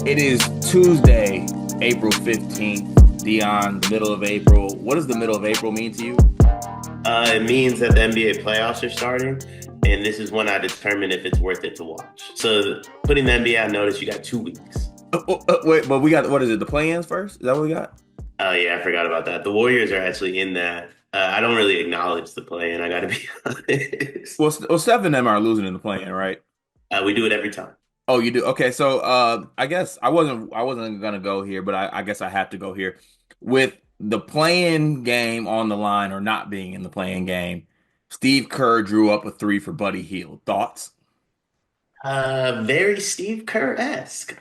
It is Tuesday, April 15th. Dion, the middle of April. What does the middle of April mean to you? It means that the NBA playoffs are starting, and this is when I determine if it's worth it to watch. So, putting the NBA on notice, you got 2 weeks. Wait, but we got, what is it, the play-ins first? Is that what we got? Oh, yeah, I forgot about that. The Warriors are actually in that. I don't really acknowledge the play, and I got to be honest. Well, seven of them are losing in the play-in, right? We do it every time. Oh, you do? Okay, so I guess I wasn't gonna go here, but I guess I have to go here. With the play-in game on the line or not being in the play-in game, Steve Kerr drew up a three for Buddy Hield. Thoughts? Very Steve Kerr-esque.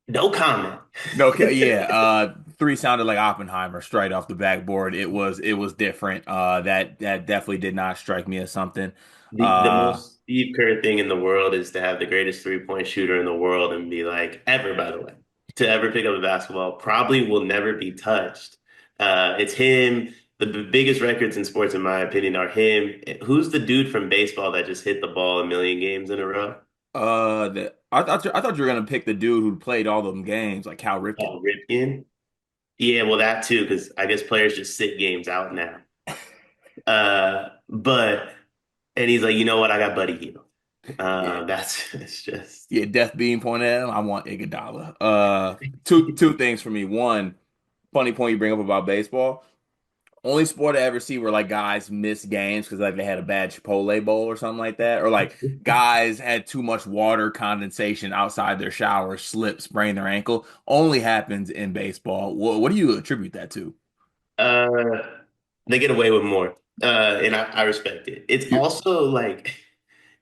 No comment. No, okay, yeah. Three sounded like Oppenheimer straight off the backboard. It was different. That definitely did not strike me as something. The Uh, most Steve Kerr thing in the world is to have the greatest three-point shooter in the world and be like, ever, by the way, to ever pick up a basketball, probably will never be touched. It's him. The biggest records in sports, in my opinion, are him. Who's the dude from baseball that just hit the ball a million games in a row? I thought you were gonna pick the dude who played all them games, like Cal Ripken. Oh, Ripken. Yeah, well, that too, because I guess players just sit games out now. But and he's like, you know what? I got Buddy Hield. Yeah, That's it's just yeah. Death being pointed at him. I want Iguodala. Two things for me. One, funny point you bring up about baseball. Only sport I ever see where like guys miss games because like they had a bad Chipotle bowl or something like that, or like guys had too much water condensation outside their shower, slip, sprain their ankle. Only happens in baseball. What do you attribute that to? uh they get away with more. And I respect it. It's You, also like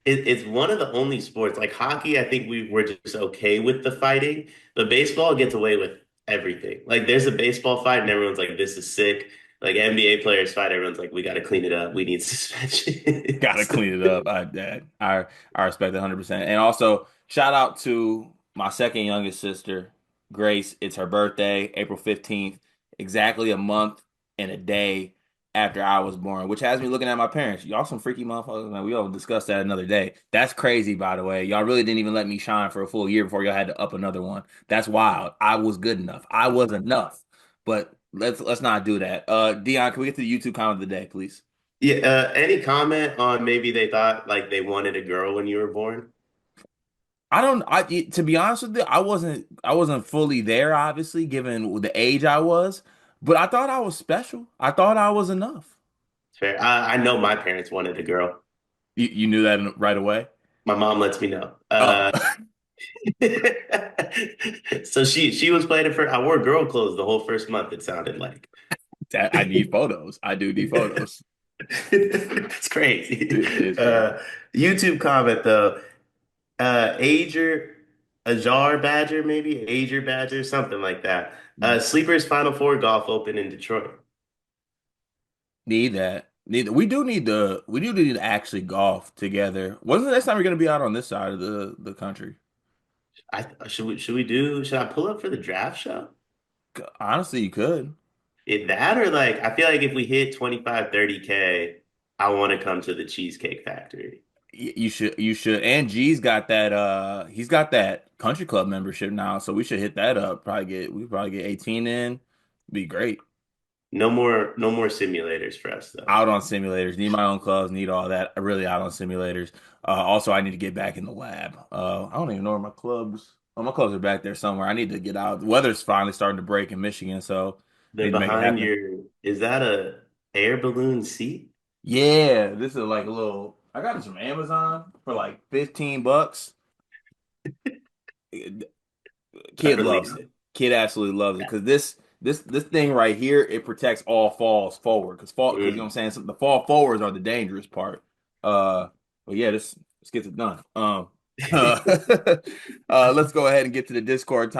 it's one of the only sports like hockey, I think we were just okay with the fighting, but baseball gets away with everything. Like there's a baseball fight and everyone's like, this is sick. Like NBA players fight, everyone's like, we got to clean it up. We need Gotta suspensions. clean it up. I respect it 100%. And also, shout out to my second youngest sister, Grace. It's her birthday, April 15th, exactly a month and a day after I was born, which has me looking at my parents. Y'all some freaky motherfuckers, man. We all discuss that another day. That's crazy, by the way. Y'all really didn't even let me shine for a full year before y'all had to up another one. That's wild. I was good enough. I was enough. But let's not do that. Dion, can we get to the YouTube comment of the day, please? Yeah, any comment on maybe they thought like they wanted a girl when you were born? I don't. To be honest with you, I wasn't fully there, obviously, given the age I was. But I thought I was special. I thought I was enough. Fair. I know my parents wanted a girl. You knew that right away. My mom lets me know. Oh, So she was planning for. I wore girl clothes the whole first month. It sounded like. I need photos. I do need photos. It's crazy. It is crazy. YouTube comment though. Ager, Ajar Badger, maybe Ager Badger, something like that. Sleepers Final Four Golf Open in Detroit. Need that. We do need to actually golf together. When's the next time we're gonna be out on this side of the country? Should I pull up for the draft show? Honestly, you could. That or like I feel like if we hit 25, 30K, I want to come to the Cheesecake Factory. You should. And G's got that he's got that country club membership now, so we should hit that up. We probably get 18 in. Be great. No more simulators for us though. Out on simulators. Need my own clubs, need all that. I really out on simulators. Also I need to get back in the lab. I don't even know where my clubs. Oh, my clubs are back there somewhere. I need to get out. The weather's finally starting to break in Michigan, so I The need to make it behind happen. your is that a air balloon seat? Yeah, this is like a little I got it from Amazon for like $15. I Kid believe loves it. it. Kid absolutely loves it because this thing right here it protects all falls forward because you know what I'm Mm. saying. So the fall forwards are the dangerous part. Uh, but yeah, this gets it done. Uh, let's go ahead and get to the Discord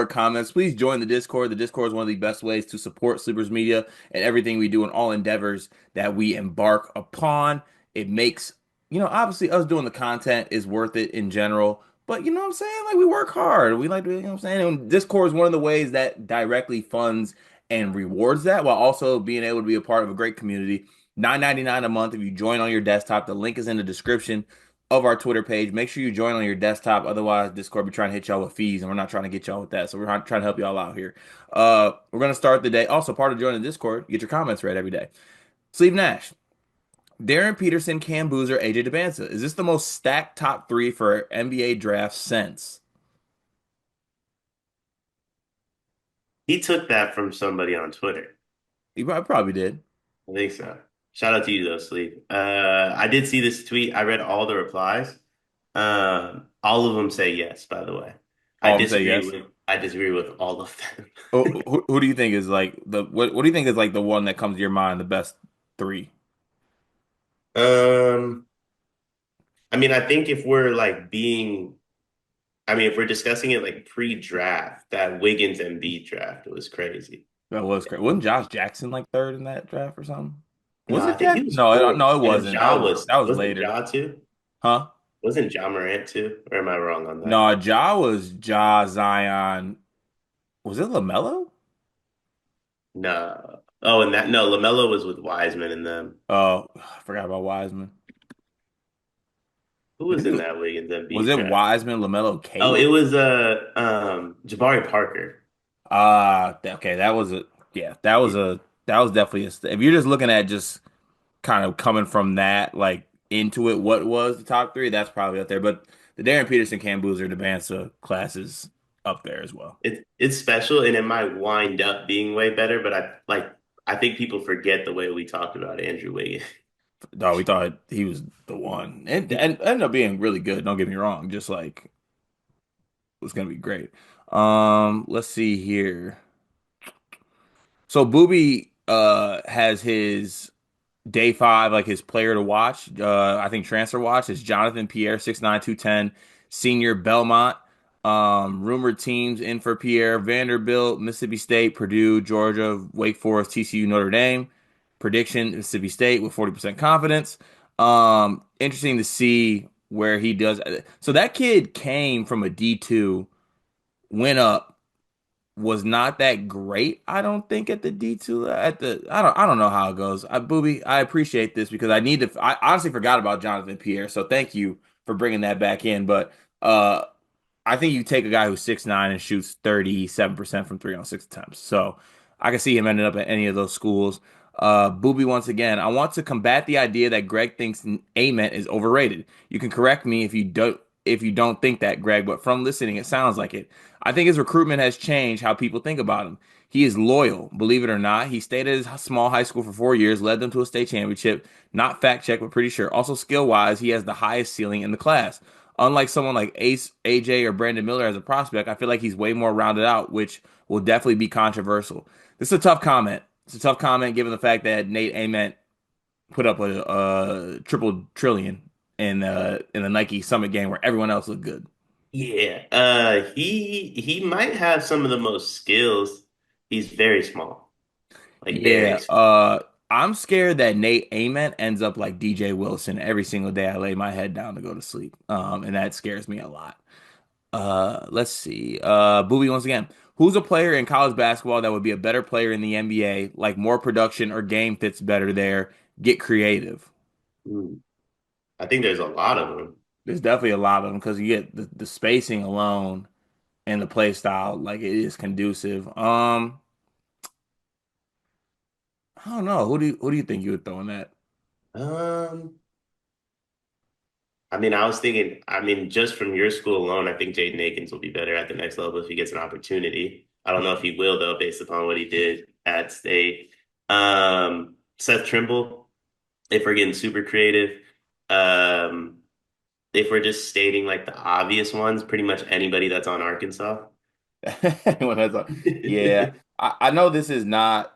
comments. Please join the Discord. The Discord is one of the best ways to support Sleepers Media and everything we do in all endeavors that we embark upon. It makes obviously us doing the content is worth it in general. But you know what I'm saying? Like we work hard. We like to, you know what I'm saying? And Discord is one of the ways that directly funds and rewards that while also being able to be a part of a great community. 9.99 a month if you join on your desktop. The link is in the description of our Twitter page. Make sure you join on your desktop. Otherwise, Discord be trying to hit y'all with fees, and we're not trying to get y'all with that. So we're trying to help y'all out here. We're gonna start the day. Also, part of joining the Discord, get your comments read every day. Steve Nash, Darren Peterson, Cam Boozer, AJ Debanza. Is this the most stacked top three for NBA draft since? He took that from somebody on Twitter. He probably did. I think so. Shout out to you though, Sleep. I did see this tweet. I read all the replies. All of them say yes, by the way. All of them say yes. I disagree with all of them. Who do you think is like the what do you think is like the one that comes to your mind, the best three? Um, I mean, I think if we're like if we're discussing it like pre-draft, that Wiggins and Embiid draft was crazy. That was crazy. Wasn't Josh Jackson like third in that draft or something? No, Was I it think he Jack? was No, fourth. no, it And wasn't. That was wasn't later. Ja too? Huh? Wasn't Ja Morant too? Or am I wrong on that? No, Ja was Ja Zion. Was it LaMelo? No. Oh, and that no, LaMelo was with Wiseman and them. Oh, I forgot about Wiseman. Who was Maybe in that Wiggins and was Embiid it draft? Wiseman, LaMelo, Oh, Cade? it was Jabari Parker. Okay, that was a yeah, that was definitely if you're just looking at just kind of coming from that like into it, what was the top three? That's probably up there. But the Darren Peterson, Cam Boozer, Debanza class is up there as well. It's special and it might wind up being way better, but I think people forget the way we talked about Andrew Wiggins. No, we thought he was the one, and ended up being really good. Don't get me wrong, just like it was gonna be great. Let's see here. So Booby has his day five, like his player to watch. I think transfer watch is Jonathan Pierre, 6'9", 210, senior Belmont. Rumored teams in for Pierre: Vanderbilt, Mississippi State, Purdue, Georgia, Wake Forest, TCU, Notre Dame. Prediction: Mississippi State with 40% confidence. Interesting to see where he does. So that kid came from a D2, went up, was not that great, I don't think, at the D2 at the I don't know how it goes. Booby, I appreciate this because I honestly forgot about Jonathan Pierre, so thank you for bringing that back in. But uh I think you take a guy who's 6'9" and shoots 37% from three on six attempts. So I can see him ending up at any of those schools. Booby, once again, I want to combat the idea that Greg thinks Ament is overrated. You can correct me if you don't think that, Greg, but from listening, it sounds like it. I think his recruitment has changed how people think about him. He is loyal, believe it or not. He stayed at his small high school for 4 years, led them to a state championship. Not fact check, but pretty sure. Also, skill wise, he has the highest ceiling in the class. Unlike someone like Ace, AJ, or Brandon Miller as a prospect, I feel like he's way more rounded out, which will definitely be controversial. This is a tough comment. It's a tough comment given the fact that Nate Ament put up a triple trillion in the Nike Summit game where everyone else looked good. Yeah, he might have some of the most skills. He's very small, like very Yeah, small. I'm scared that Nate Ament ends up like DJ Wilson every single day I lay my head down to go to sleep. And that scares me a lot. Let's see. Booby once again. Who's a player in college basketball that would be a better player in the NBA? Like more production or game fits better there. Get creative. Mm. I think there's a lot of them. There's definitely a lot of them because you get the spacing alone and the play style, like it is conducive. I don't know. Who do you think you would throw in that? Um, I was thinking, just from your school alone, I think Jaden Akins will be better at the next level if he gets an opportunity. I don't know if he will, though, based upon what he did at State. Seth Trimble, if we're getting super creative. Um, if we're just stating like the obvious ones, pretty much anybody that's on Arkansas. Yeah, I know this is not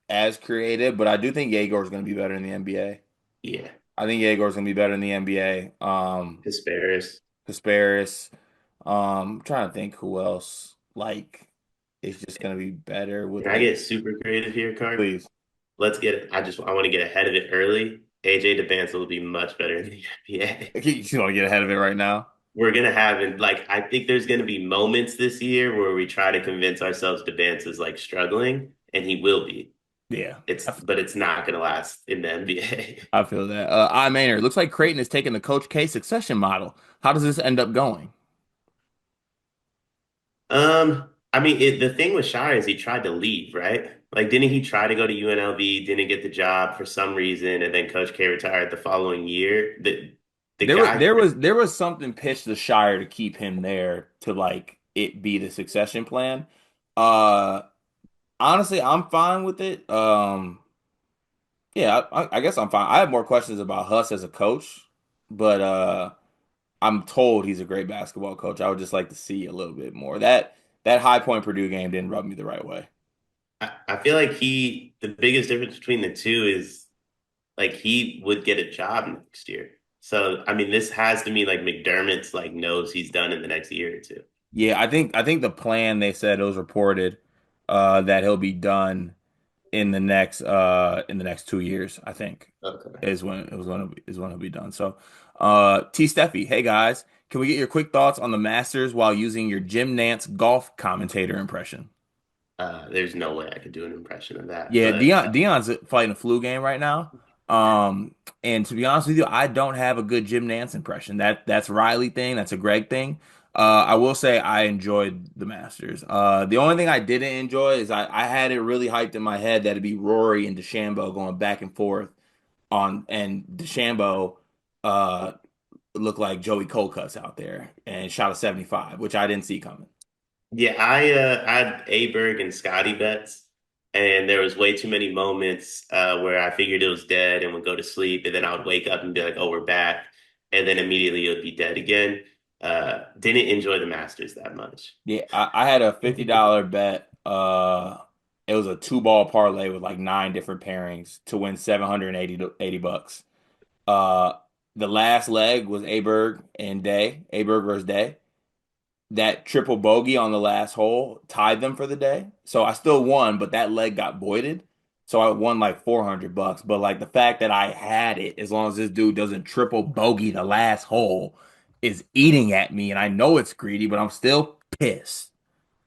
as creative, but I do think Yegor's going to be better in the NBA. Yeah, I think Yegor's going to be better in the NBA. Hesperus. Kasparis. I'm trying to think who else like is just going to be better with Can I like get super creative here, Card? please. Let's get it. I want to get ahead of it early. AJ DeBancel will be much better in the NBA. You want to get ahead of it right now? We're gonna have it like I think there's gonna be moments this year where we try to convince ourselves DeBance is like struggling. and he will be. Yeah, But it's not going to last in the NBA. I feel that. I Maynard, looks like Creighton is taking the Coach K succession model. How does this end up going? I mean, the thing with Shire is he tried to leave, right? Like, didn't he try to go to UNLV, didn't get the job for some reason, and then Coach K retired the following year? The There was guy, there was there was something pitched to Shire to keep him there to like it be the succession plan. Uh, Honestly, I'm fine with it. Yeah, I guess I'm fine. I have more questions about Huss as a coach, but I'm told he's a great basketball coach. I would just like to see a little bit more. That High Point Purdue game didn't rub me the right way. I feel like the biggest difference between the two is like he would get a job next year. So, I mean, this has to mean like McDermott's like knows he's done in the next year or two. Yeah, I think the plan they said it was reported that he'll be done in the next 2 years, I think Okay. is when it was going to be is when it'll be done. So T Steffi, hey guys, can we get your quick thoughts on the Masters while using your Jim Nance golf commentator impression? There's no way I could do an impression of that, Yeah, but Dion's fighting a flu game right now. Um, and to be honest with you, I don't have a good Jim Nance impression. That's Riley thing. That's a Greg thing. I will say I enjoyed the Masters. The only thing I didn't enjoy is I had it really hyped in my head that it'd be Rory and DeChambeau going back and forth on, and DeChambeau uh looked like Joey Cold out there and shot a 75, which I didn't see coming. yeah, I had Aberg and Scotty bets, and there was way too many moments where I figured it was dead and would go to sleep, and then I would wake up and be like, "Oh, we're back," and then immediately it would be dead again. Didn't enjoy the Masters that much. Yeah, I had a $50 bet. It was a two ball parlay with like nine different pairings to win 780 bucks. Uh, the last leg was Aberg and Day, Aberg versus Day. That triple bogey on the last hole tied them for the day. So I still won, but that leg got voided. So I won like 400 bucks. But like the fact that I had it, as long as this dude doesn't triple bogey the last hole, is eating at me. And I know it's greedy, but I'm still pissed.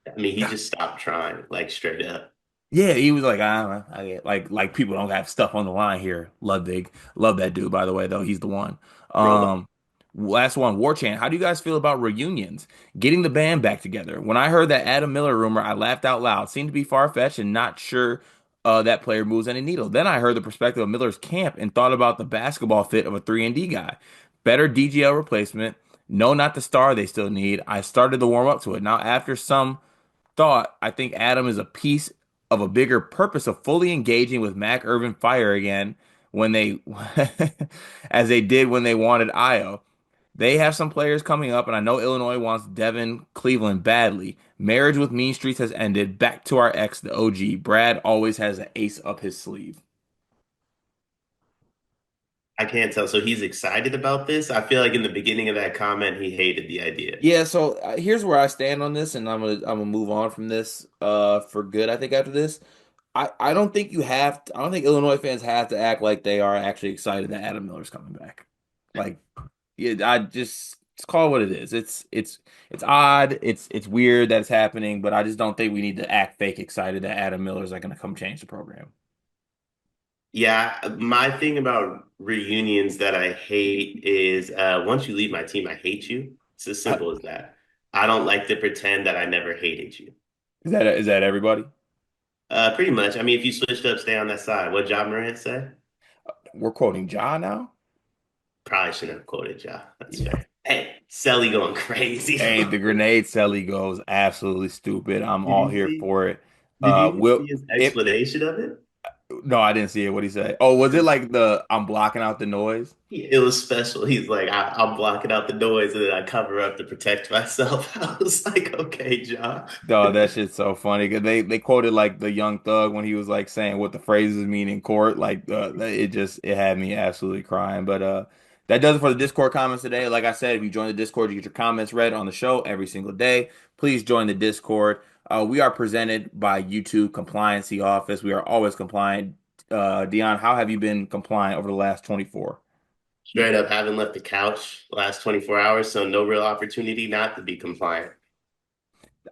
I mean, he just stopped trying, like straight up. Yeah, he was like, like people don't have stuff on the line here. Ludwig, love that dude, by the way, though. He's the one. Robot. Last one, War Chant. How do you guys feel about reunions? Getting the band back together. When I heard that Adam Miller rumor, I laughed out loud. Seemed to be far-fetched and not sure that player moves any needle. Then I heard the perspective of Miller's camp and thought about the basketball fit of a 3-and-D guy. Better DGL replacement. No, not the star they still need. I started to warm up to it. Now, after some thought, I think Adam is a piece of a bigger purpose of fully engaging with Mac Irvin Fire again when they, as they did when they wanted Io. They have some players coming up, and I know Illinois wants Devin Cleveland badly. Marriage with Mean Streets has ended. Back to our ex, the OG. Brad always has an ace up his sleeve. I can't tell. So he's excited about this. I feel like in the beginning of that comment, he hated the idea. Yeah, so here's where I stand on this, and I'm gonna move on from this for good. I think after this, I don't think I don't think Illinois fans have to act like they are actually excited that Adam Miller's coming back. Like, yeah, I just call it what it is. It's odd. It's weird that it's happening, but I just don't think we need to act fake excited that Adam Miller's like going to come change the program. Yeah, my thing about reunions that I hate is once you leave my team, I hate you. It's as Uh, simple as that. I don't like to pretend that I never hated you. is that everybody? Pretty much. I mean, if you switched up, stay on that side. What John Morant said? We're quoting Ja now. Probably shouldn't have quoted Ja. That's Yeah. fair. Hey, Selly going crazy. Hey, the grenade celly goes absolutely stupid. I'm Did all you here see? for it. Did you even Will see his it? explanation of it? No, I didn't see it. What he say? Oh, was it like the I'm blocking out the noise? It was special. He's like, I'm blocking out the noise and then I cover up to protect myself. I was like, okay, John. Dog, that shit's so funny because they quoted like the Young Thug when he was like saying what the phrases mean in court. Like it had me absolutely crying. But that does it for the Discord comments today. Like I said, if you join the Discord, you get your comments read on the show every single day. Please join the Discord. We are presented by YouTube Compliancy Office. We are always compliant. Dion, how have you been compliant over the last 24? Straight up, haven't left the couch last 24 hours, so no real opportunity not to be compliant.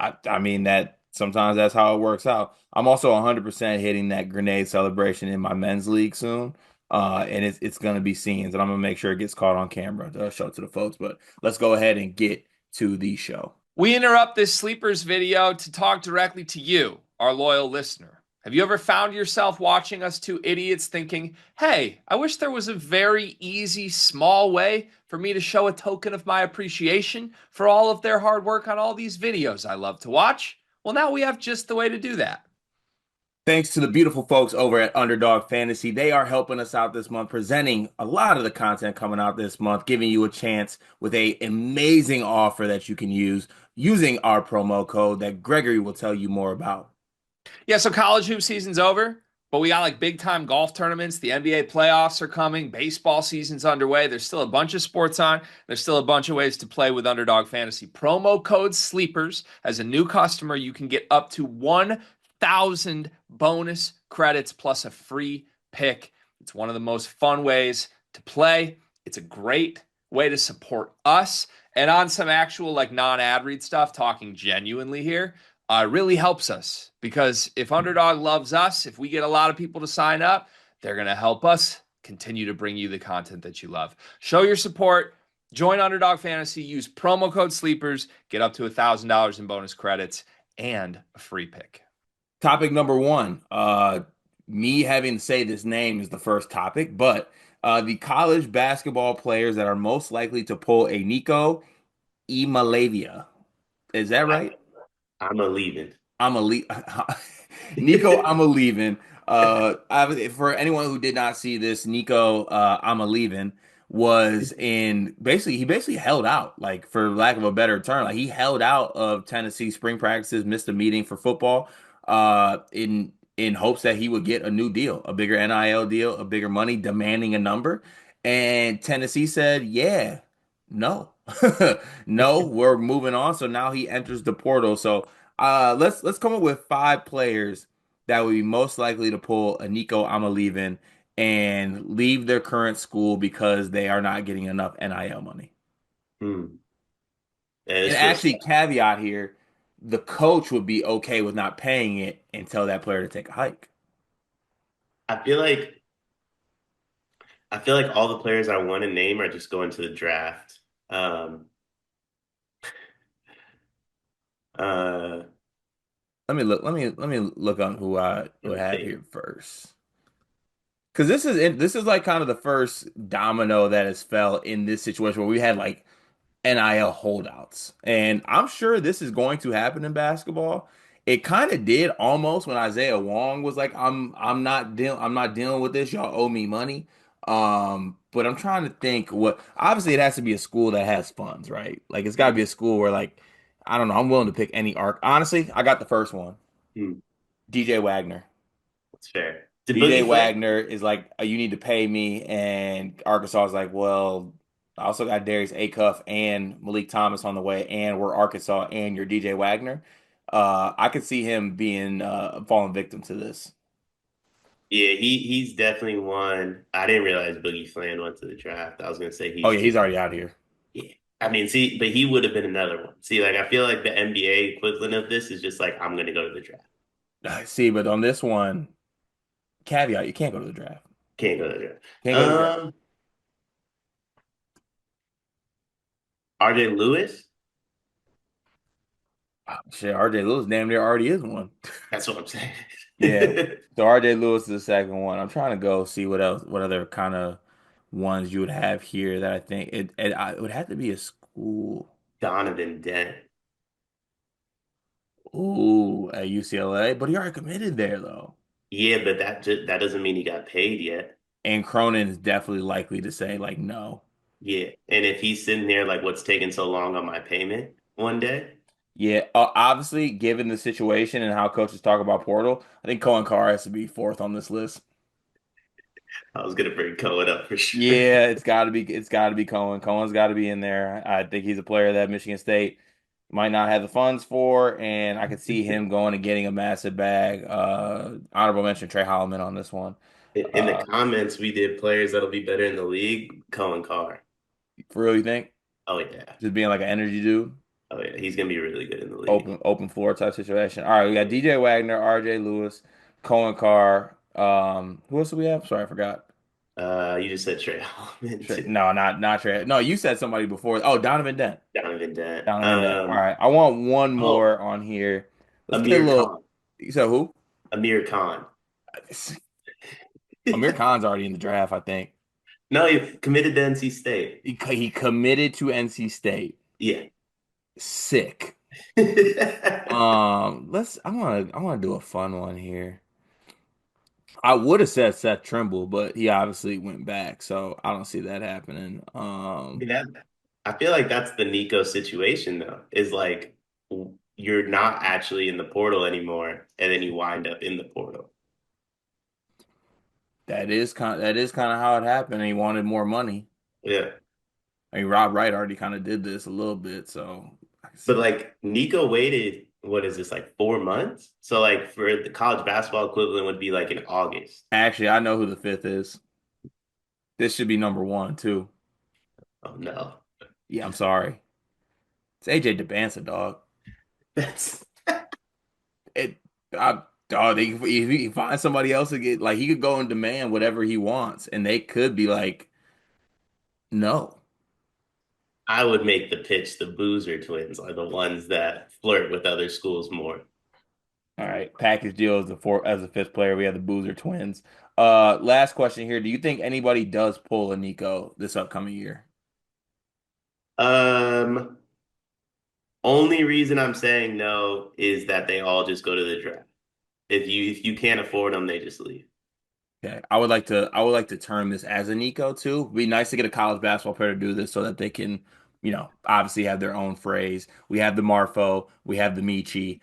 I mean that sometimes that's how it works out. I'm also 100% hitting that grenade celebration in my men's league soon. And it's gonna be scenes, and I'm gonna make sure it gets caught on camera to show it to the folks. But let's go ahead and get to the show. We interrupt this sleepers video to talk directly to you, our loyal listener. Have you ever found yourself watching us two idiots thinking, hey, I wish there was a very easy, small way for me to show a token of my appreciation for all of their hard work on all these videos I love to watch? Well, now we have just the way to do that. Thanks to the beautiful folks over at Underdog Fantasy. They are helping us out this month, presenting a lot of the content coming out this month, giving you a chance with a amazing offer that you can use using our promo code that Gregory will tell you more about. Yeah, so college hoop season's over, but we got like big time golf tournaments. The NBA playoffs are coming. Baseball season's underway. There's still a bunch of sports on. There's still a bunch of ways to play with Underdog Fantasy. Promo code SLEEPERS. As a new customer, you can get up to 1,000 bonus credits plus a free pick. It's one of the most fun ways to play. It's a great way to support us. And on some actual like non-ad read stuff, talking genuinely here, really helps us because if Underdog loves us, if we get a lot of people to sign up, they're going to help us continue to bring you the content that you love. Show your support. Join Underdog Fantasy. Use promo code SLEEPERS. Get up to $1,000 in bonus credits and a free pick. Topic number one. Me having to say this name is the first topic, but the college basketball players that are most likely to pull a Nico Iamaleava'ing. Is that I, right? I'm a leaving. I'm a leave. Nico, I'm a leaving. For anyone who did not see this, Nico, I'm a leaving was in basically he basically held out, like for lack of a better term, like he held out of Tennessee spring practices, missed a meeting for football, in hopes that he would get a new deal, a bigger NIL deal, a bigger money, demanding a number, and Tennessee said, yeah, no, no, we're moving on. So now he enters the portal. So let's come up with five players that would be most likely to pull a Nico Iamaleava'ing and leave their current school because they are not getting enough NIL money. Hmm. Yeah, And this feels. actually, caveat here, the coach would be okay with not paying it and tell that player to take a hike. I feel like I feel like all the players I want to name are just going to the draft. Um, uh, Let me look on who I let would me have think. here first. Because this is like kind of the first domino that has fell in this situation where we had like NIL holdouts. And I'm sure this is going to happen in basketball. It kind of did almost when Isaiah Wong was like, I'm not dealing with this. Y'all owe me money. But I'm trying to think what obviously it has to be a school that has funds, right? Like it's gotta be a school where like, I don't know, I'm willing to pick any arc. Honestly, I got the first one. Hmm, DJ Wagner. that's fair. Did DJ Boogie play? Wagner is like, you need to pay me, and Arkansas is like, well, I also got Darius Acuff and Malik Thomas on the way, and we're Arkansas, and you're DJ Wagner. I could see him being falling victim to this. Yeah, he's definitely one. I didn't realize Boogie Fland went to the draft. I was gonna say Oh he's yeah, too. he's already out here. Yeah. I mean, see, but he would have been another one. See, like I feel like the NBA equivalent of this is just like I'm gonna go to the draft. See, but on this one, caveat, you can't go to the draft. Can't go to the draft. Can't go to the draft. RJ Lewis. Oh, shit, RJ Lewis damn near already is one. That's what I'm saying. Yeah. So RJ Lewis is the second one. I'm trying to go see what else, what other kind of ones you would have here that I think it would have to be a school. Donovan Dent. Ooh, at UCLA, but he already committed there though. Yeah, but that doesn't mean he got paid yet. And Cronin is definitely likely to say like no. Yeah, and if he's sitting there like, what's taking so long on my payment one day? Yeah, obviously, given the situation and how coaches talk about portal, I think Cohen Carr has to be fourth on this list. I was gonna bring Cohen up for sure. Yeah, it's got to be Cohen. Cohen's got to be in there. I think he's a player that Michigan State might not have the funds for, and I could see him going and getting a massive bag. Honorable mention Trey Holloman on this one. In the Uh, comments, we did players that'll be better in the league. Cohen Carr. for real, you think? Oh yeah, Just being like an energy dude. Oh yeah, he's gonna be really good in the league. Open floor type situation. All right, we got DJ Wagner, RJ Lewis, Cohen Carr. Who else do we have? Sorry, I forgot. You just said Trey Holloman too. No, not Trey. No, you said somebody before. Oh, Donovan Dent. Donovan Dent. Donovan Dent. All right, I want one Oh, more on here. Let's get a Amir little. Khan. You said who? Amir Khan. Amir Khan's already in the draft, I think. No, he committed to NC State. He committed to NC State. Yeah. Sick. Let's. I want to do a fun one here. I would have said Seth Trimble, but he obviously went back, so I don't see that happening. Yeah. I feel like that's the Nico situation though, is like you're not actually in the portal anymore, and then you wind up in the portal. That is kind of how it happened. He wanted more money. Yeah. I mean, Rob Wright already kind of did this a little bit, so I can But see. like Nico waited, what is this, like 4 months? So like for the college basketball equivalent would be like in August. Actually, I know who the fifth is. This should be number one too. Oh no. Yeah, I'm sorry. It's AJ DeBansa, dog. That's It, dog. If he finds somebody else to get, like, he could go and demand whatever he wants, and they could be like, no. I would make the pitch the Boozer twins are the ones that flirt with other schools more. All right, package deal as the fifth player. We have the Boozer twins. Last question here. Do you think anybody does pull a Nico this upcoming year? Um, Only reason I'm saying no is that they all just go to the draft. If you can't afford them, they just leave. Okay, I would like to term this as a Nico too. It'd be nice to get a college basketball player to do this so that they can, obviously have their own phrase. We have the Marfo, we have the Michi.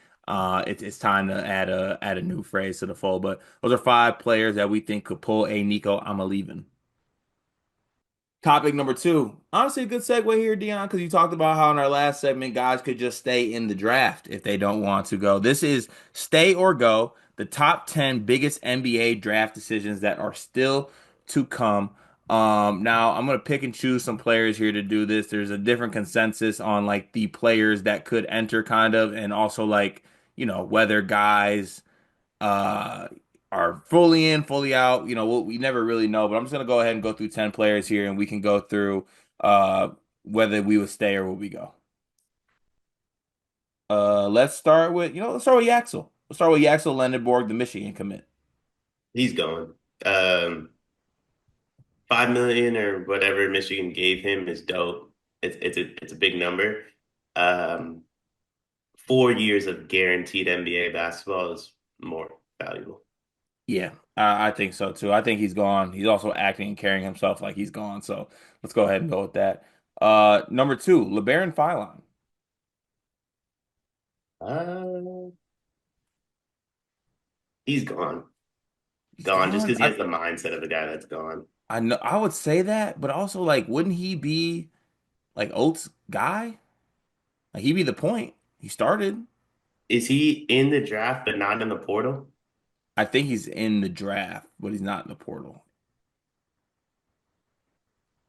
It's time to add a new phrase to the fold. But those are five players that we think could pull a Nico Iamaleava'ing. Topic number two. Honestly, a good segue here, Dion, because you talked about how in our last segment, guys could just stay in the draft if they don't want to go. This is stay or go, the top 10 biggest NBA draft decisions that are still to come. Now I'm gonna pick and choose some players here to do this. There's a different consensus on like the players that could enter, kind of, and also like, whether guys uh are fully in, fully out. We never really know, but I'm just gonna go ahead and go through 10 players here and we can go through uh whether we would stay or would we go. Let's start with Yaxel. Let's start with Yaxel Lendenborg, the Michigan commit. He's going. 5 million or whatever Michigan gave him is dope. It's a big number. Um, 4 years of guaranteed NBA basketball is more valuable. Yeah, I think so too. I think he's gone. He's also acting and carrying himself like he's gone. So let's go ahead and go with that. Number two, LeBaron Philon. Uh, he's gone. He's Gone just gone. because he has the mindset of a guy that's gone. I know I would say that, but also like, wouldn't he be like Oates' guy? Like he'd be the point. He started. Is he in the draft but not in the portal? I think he's in the draft, but he's not in the portal.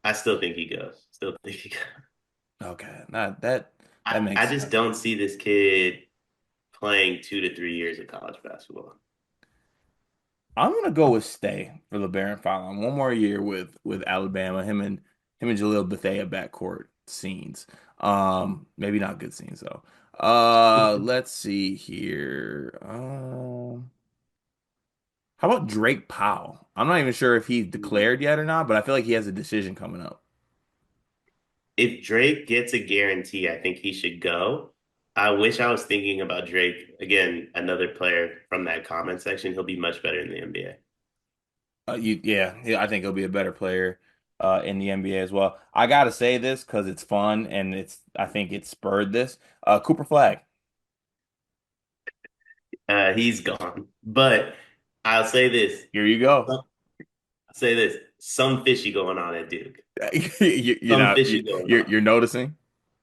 I still think he goes. Still think he goes. Okay, not that I makes just sense. don't see this kid playing 2 to 3 years of college basketball. I'm gonna go with stay for LeBaron Fallon. One more year with Alabama. Him and Jaleel Bethea backcourt scenes. Maybe not good scenes though. Let's see here. How about Drake Powell? I'm not even sure if he's declared yet or not, but I feel like he has a decision coming up. If Drake gets a guarantee, I think he should go. I wish I was thinking about Drake again, another player from that comment section. He'll be much better in the NBA. Yeah, I think he'll be a better player in the NBA as well. I gotta say this because it's fun and I think it spurred this. Cooper Flag. He's gone. But I'll say this. Here you go. I'll say this. Some fishy going on at Duke. You're Some not fishy going you're on. you're noticing.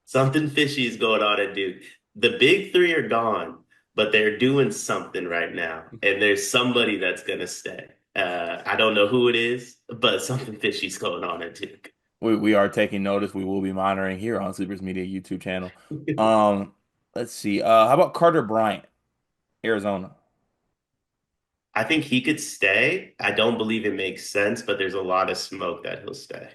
Something fishy is going on at Duke. The big three are gone, but they're doing something right now. And there's somebody that's going to stay. I don't know who it is, but something fishy's going on at Duke. We are taking notice. We will be monitoring here on Sleepers Media YouTube channel. Um, let's see. How about Carter Bryant, Arizona? I think he could stay. I don't believe it makes sense, but there's a lot of smoke that he'll stay.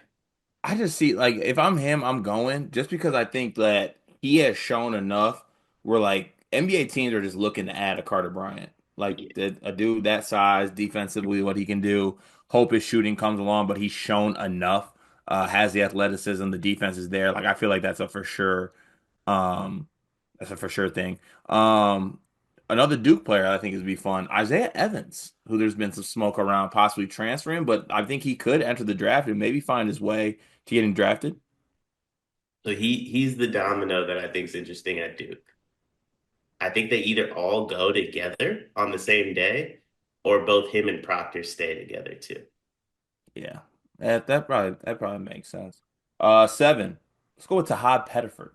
I just see like if I'm him, I'm going just because I think that he has shown enough where like NBA teams are just looking to add a Carter Bryant. Like Yeah. a dude that size, defensively, what he can do. Hope his shooting comes along, but he's shown enough. Has the athleticism, the defense is there. Like I feel like that's a for sure. Um, that's a for sure thing. Um, Another Duke player I think is be fun. Isaiah Evans, who there's been some smoke around possibly transferring, but I think he could enter the draft and maybe find his way to getting drafted. So he's the domino that I think is interesting at Duke. I think they either all go together on the same day or both him and Proctor stay together too. Yeah, that probably makes sense. Seven. Let's go with Tahad Pettiford.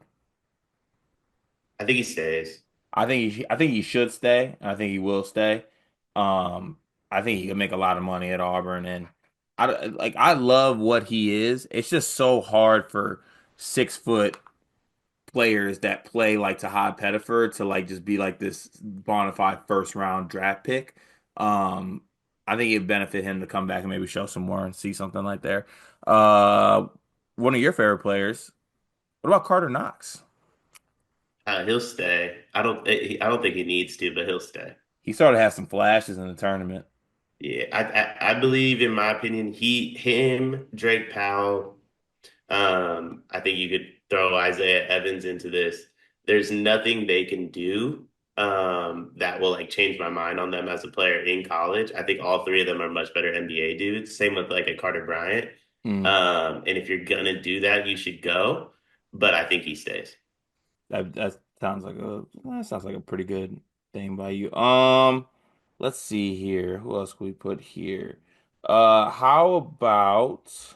I think he stays. I think he should stay. And I think he will stay. Um, I think he could make a lot of money at Auburn, and I love what he is. It's just so hard for 6 foot players that play like Tahad Pettiford to like just be like this bona fide first round draft pick. Um, I think it'd benefit him to come back and maybe show some more and see something like there. Uh, One of your favorite players. What about Carter Knox? He'll stay. I don't think he needs to, but he'll stay. He sort of has some flashes in the tournament. Yeah, I believe, in my opinion, him, Drake Powell. I think you could throw Isaiah Evans into this. There's nothing they can do that will like change my mind on them as a player in college. I think all three of them are much better NBA dudes. Same with like a Carter Bryant. Mm, And if you're gonna do that, you should go. But I think he stays. that sounds like a pretty good thing by you. Let's see here. Who else can we put here? How about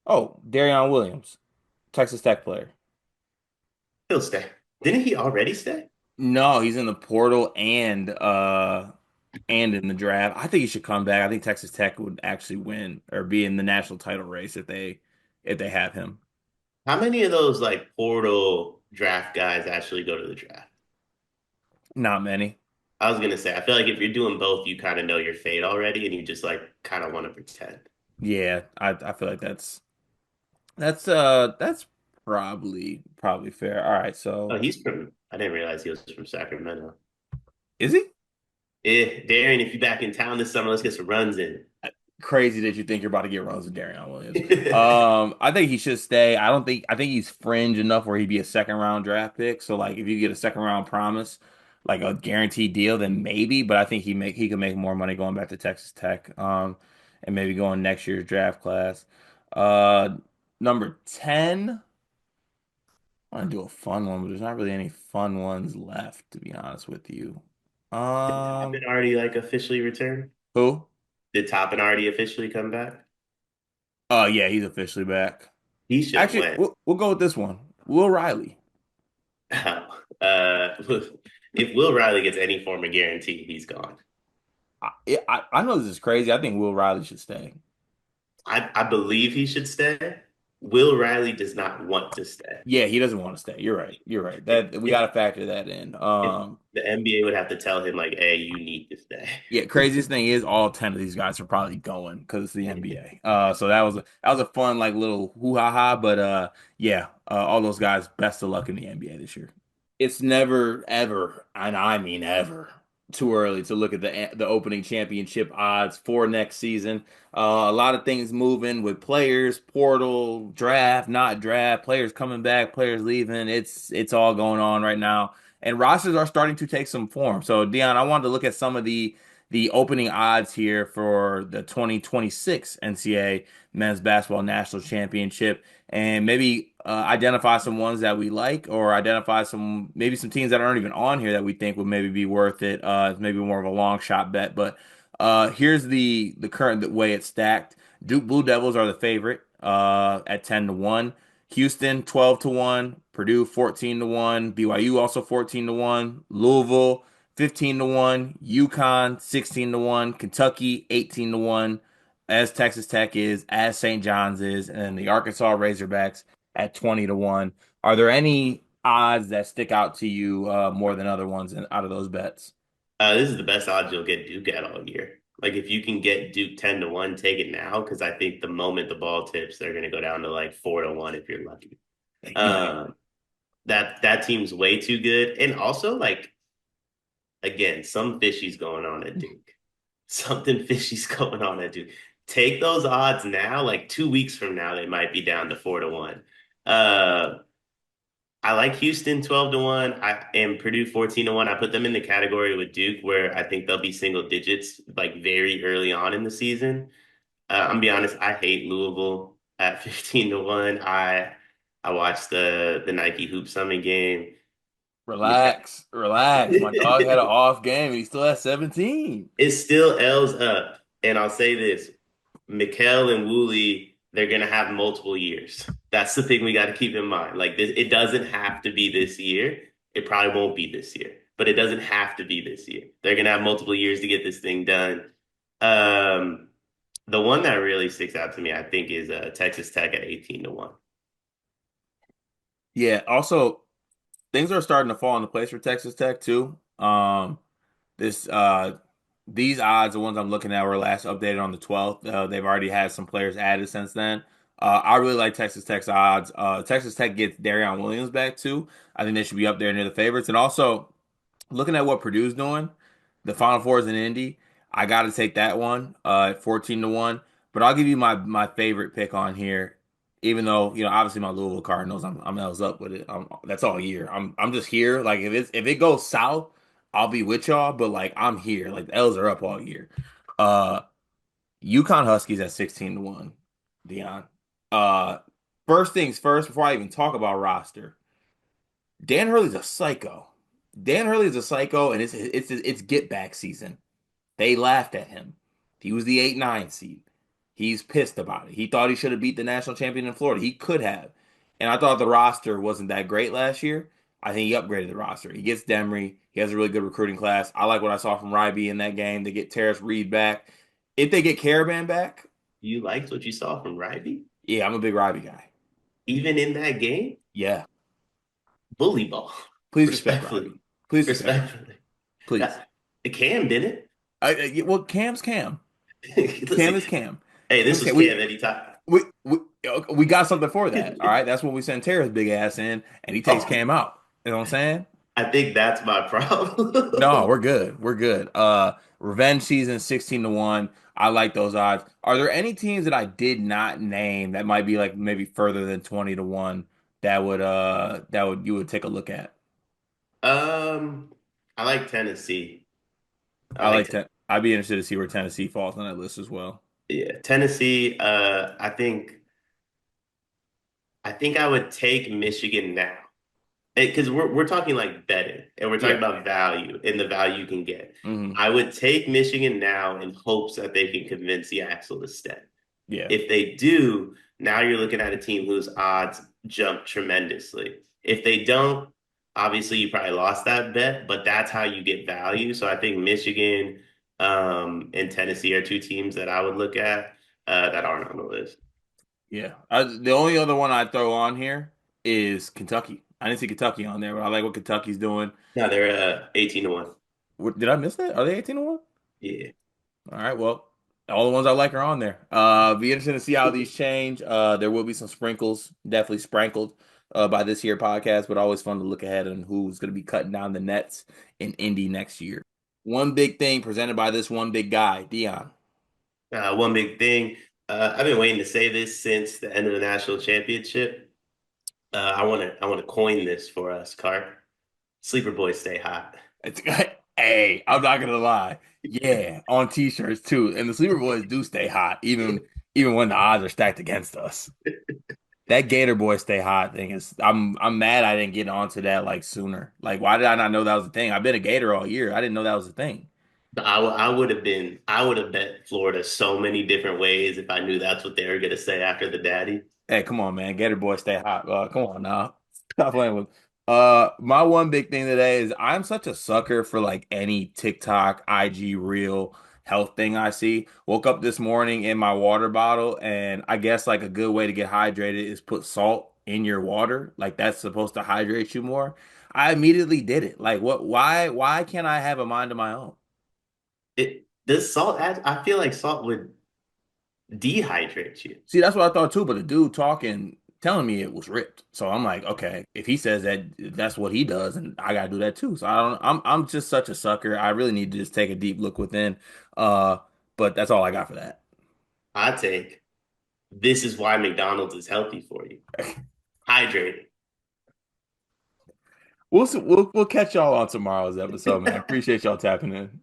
Darion Williams, Texas Tech player. He'll stay. Didn't he already stay? No, he's in the portal and in the draft. I think he should come back. I think Texas Tech would actually win or be in the national title race if they have him. How many of those like portal draft guys actually go to the draft? Not many. I was gonna say, I feel like if you're doing both, you kind of know your fate already, and you just like kind of want to pretend. Yeah, I feel like that's probably fair. All right, Oh, so he's from. I didn't realize he was from Sacramento. is he? Darian, if you're back in town this summer, let's get some runs in. Crazy that you think you're about to get runs with Darion Williams. I think he should stay. I think he's fringe enough where he'd be a second round draft pick. So like if you get a second round promise, like a guaranteed deal, then maybe. But I think he could make more money going back to Texas Tech. And maybe going next year's draft class. Uh, Number 10. I want to do a fun one, but there's not really any fun ones left, to be honest with you. Did Toppin Um, already like officially return? who? Did Toppin already officially come back? Yeah, he's officially back. He should have Actually, went. we'll go with this one. Will Riley. Uh, if Will Riley gets any form of guarantee, he's gone. I know this is crazy. I think Will Riley should stay. I believe he should stay. Will Riley does not want to stay. Yeah, he doesn't want to stay. You're right. You're right. If, That we if, got to factor that in. if the NBA would have to tell him like, "Hey, you need to stay." Yeah, craziest thing is all 10 of these guys are probably going because it's the NBA. So that was a fun like little hoo ha ha. But yeah, all those guys, best of luck in the NBA this year. It's never ever, and I mean ever, too early to look at the opening championship odds for next season. A lot of things moving with players, portal, draft, not draft, players coming back, players leaving. It's all going on right now, and rosters are starting to take some form. So, Dion, I wanted to look at some of the opening odds here for the 2026 NCAA Men's Basketball National Championship and maybe identify some ones that we like or identify maybe some teams that aren't even on here that we think would maybe be worth it. It's maybe more of a long shot bet, but here's the current way it's stacked. Duke Blue Devils are the favorite at 10-1. Houston 12-1. Purdue 14-1. BYU also 14-1. Louisville 15-1. UConn 16-1. Kentucky 18-1. as Texas Tech is, as St. John's is, and then the Arkansas Razorbacks at 20 to 1. Are there any odds that stick out to you more than other ones out of those bets? This is the best odds you'll get Duke at all year. Like if you can get Duke 10 to 1, take it now because I think the moment the ball tips, they're gonna go down to like 4 to 1 if you're lucky. You might. Um that team's way too good. And also like again, some fishy's going on at Duke. Something fishy's going on at Duke. Take those odds now, like 2 weeks from now, they might be down to 4 to 1. Uh I like Houston 12 to 1. I am Purdue 14 to 1. I put them in the category with Duke where I think they'll be single digits like very early on in the season. I'm gonna be honest, I hate Louisville at 15 to 1. I watched the Nike Hoop Summit game. Relax, relax. My dog had an off game and he still has 17. It still L's up. And I'll say this, Mikal and Woolley, they're gonna have multiple years. That's the thing we got to keep in mind. Like this, it doesn't have to be this year. It probably won't be this year, but it doesn't have to be this year. They're gonna have multiple years to get this thing done. Um, the one that really sticks out to me, I think, is Texas Tech at 18 to 1. Yeah, also things are starting to fall into place for Texas Tech too. This these odds, the ones I'm looking at, were last updated on the 12th. They've already had some players added since then. I really like Texas Tech's odds. Texas Tech gets Darion Williams back too. I think they should be up there near the favorites. And also looking at what Purdue's doing, the Final Four is in Indy. I got to take that one at 14 to 1. But I'll give you my favorite pick on here. Even though, obviously my Louisville Cardinals, I'm L's up with it. That's all year. I'm just here. Like if it goes south, I'll be with y'all, but like I'm here. Like the L's are up all year. Uh UConn Huskies at 16 to 1, Dion. Uh First things first, before I even talk about roster, Dan Hurley's a psycho. Dan Hurley's a psycho, and it's get back season. They laughed at him. He was the 8-9 seed. He's pissed about it. He thought he should have beat the national champion in Florida. He could have. And I thought the roster wasn't that great last year. I think he upgraded the roster. He gets Demery. He has a really good recruiting class. I like what I saw from Ryby in that game. They get Terrace Reed back. If they get Caravan back, You liked what you saw from Ryby, yeah, I'm a big Ryby guy. even in that game. Yeah. Bully ball, Please respect respectfully, Ryby. Please respect Ryby. respectfully. Please. That the Cam didn't. Well, Cam's Cam. Cam Listen, is Cam. hey, this Cam's was Cam. Cam anytime. We, we, we got something for that. All right. That's when we send Terrace big ass in and he takes Oh, Cam out. You know what I'm saying? I think that's my No, problem. we're good. We're good. Revenge season 16 to 1. I like those odds. Are there any teams that I did not name that might be like maybe further than 20 to 1 that would you would take a look at? um, I like Tennessee. I I like like that. I'd be interested to see where Tennessee falls on that list as well. yeah, Tennessee. I think I would take Michigan now. Because we're talking like betting and we're talking Yeah. about value and the value you can get. Hmm. I would take Michigan now in hopes that they can convince the Axel to stay. Yeah. If they do, now you're looking at a team whose odds jump tremendously. If they don't, obviously you probably lost that bet, but that's how you get value. So I think Michigan and Tennessee are two teams that I would look at that aren't on the list. Yeah. The only other one I'd throw on here is Kentucky. I didn't see Kentucky on there, but I like what Kentucky's doing. No, they're 18 to 1. Did I miss that? Are they 18 to 1? Yeah. All right. Well, all the ones I like are on there. Be interesting to see how these change. There will be some sprinkles, definitely sprinkled by this year podcast, but always fun to look ahead on who's going to be cutting down the nets in Indy next year. One big thing presented by this one big guy, Dion. One big thing. I've been waiting to say this since the end of the national championship. I want to coin this for us, Cart. Sleeper boys stay hot. It's, hey, I'm not gonna lie. Yeah, on t-shirts too. And the Sleeper Boys do stay hot, even when the odds are stacked against us. That Gator Boy stay hot thing is I'm mad I didn't get onto that like sooner. Like, why did I not know that was a thing? I've been a Gator all year. I didn't know that was a thing. I would have bet Florida so many different ways if I knew that's what they were gonna say after the daddy. Hey, come on, man. Gator Boy stay hot. Come on now. Stop playing with. My one big thing today is I'm such a sucker for like any TikTok, IG reel health thing I see. Woke up this morning in my water bottle, and I guess like a good way to get hydrated is put salt in your water. Like that's supposed to hydrate you more. I immediately did it. Like what why can't I have a mind of my own? It does salt add, I feel like salt would dehydrate you. See, that's what I thought too, but the dude talking telling me it was ripped. So I'm like, okay, if he says that that's what he does, and I gotta do that too. So I don't I'm just such a sucker. I really need to just take a deep look within. Uh, but that's all I got for that. I take this is why McDonald's is healthy for you. Hydrate. We'll catch y'all on tomorrow's episode, man. Appreciate y'all tapping in.